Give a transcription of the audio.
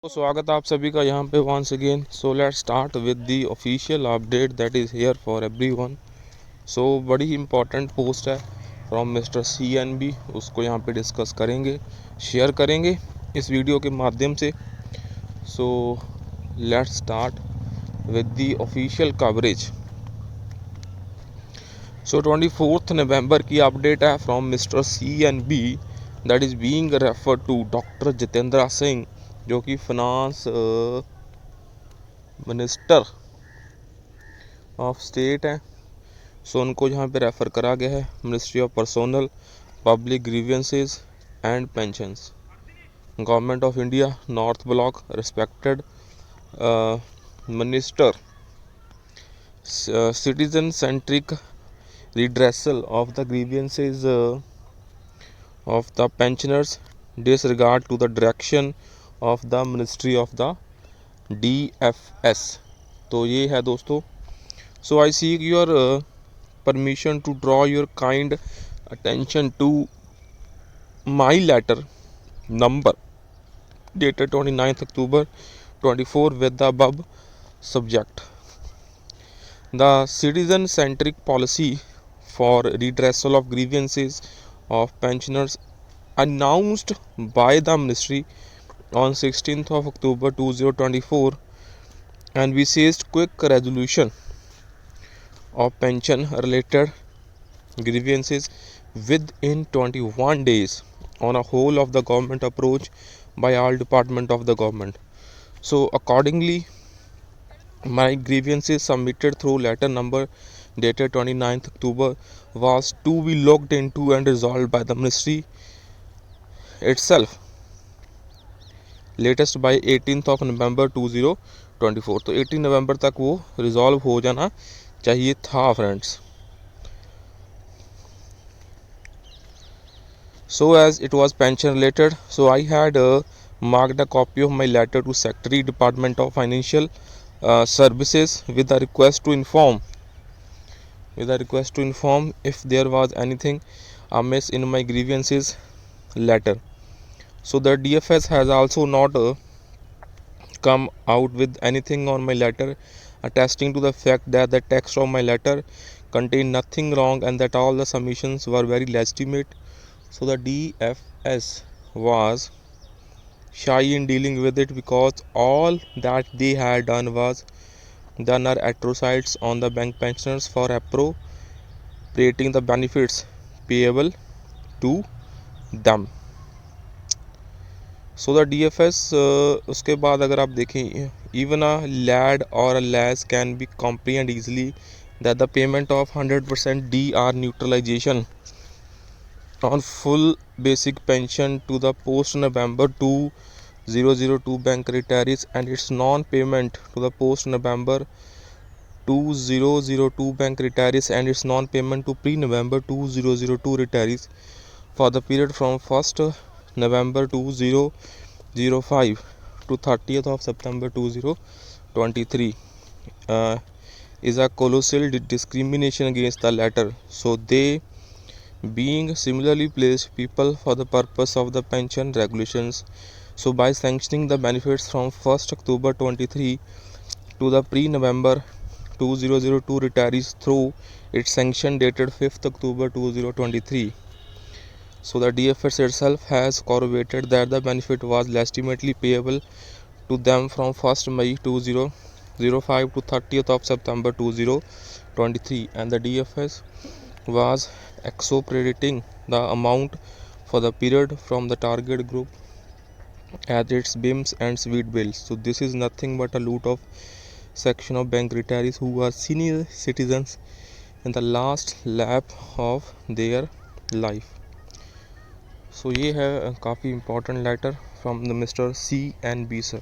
तो स्वागत आप सभी का यहाँ पे once again. So let's start with the official update that is here for everyone. So बड़ी इंपॉर्टेंट पोस्ट है फ्रॉम मिस्टर CNB, उसको यहाँ पे डिस्कस करेंगे, शेयर करेंगे इस वीडियो के माध्यम से। So let's start with the official coverage. So 24 नवंबर की अपडेट है from mister CNB that is being refer to doctor Jitendra Singh, जो कि फिनांस मिनिस्टर ऑफ स्टेट हैं। सो उनको यहाँ पे रेफ़र करा गया है ministry of personnel public grievances and pensions, government of India, north block, respected minister, citizen centric redressal of the grievances of the pensioners, disregard to the direction of the ministry of the DFS। तो ये है दोस्तों। So I seek your permission to draw your kind attention to my letter number dated 29th October 24 with the above subject. The citizen centric policy for redressal of grievances of pensioners announced by the ministry on 16th of October 2024 and we seized quick resolution of pension related grievances within 21 days on a whole of the government approach by all department of the government. So accordingly, my grievances submitted through letter number dated 29th October was to be looked into and resolved by the ministry itself latest by 18th of November 2024। तो 18 नवंबर तक वो resolve हो जाना चाहिए था friends. So as it was pension related, so I had marked a copy of my letter to Secretary Department of Financial Services with a request to inform if there was anything amiss in my grievances letter. So the DFS has also not come out with anything on my letter, attesting to the fact that the text of my letter contained nothing wrong and that all the submissions were very legitimate. So the DFS was shy in dealing with it because all that they had done was done are atrocities on the bank pensioners for appropriating the benefits payable to them. So the DFS उसके बाद अगर आप देखें, even a lad or a lass can be comprehend easily that the payment of 100% DR neutralization on full basic pension to the post November 2002 bank retirees and its non-payment to the post November 2002 bank retirees and its non-payment to pre-November 2002 retirees for the period from 1st November 2005 to 30th of September 2023 is a colossal discrimination against the latter. So they being similarly placed people for the purpose of the pension regulations. So by sanctioning the benefits from 1st October 23 to the pre-November 2002 retirees through its sanction dated 5th October 2023. So the DFS itself has corroborated that the benefit was legitimately payable to them from 1st May 2005 to 30th of September 2023 and the DFS was expropriating the amount for the period from the target group as its BIMs and sweet bills. So this is nothing but a loot of section of bank retirees who are senior citizens in the last lap of their life. So ये है काफ़ी important letter from the Mr. CNB sir.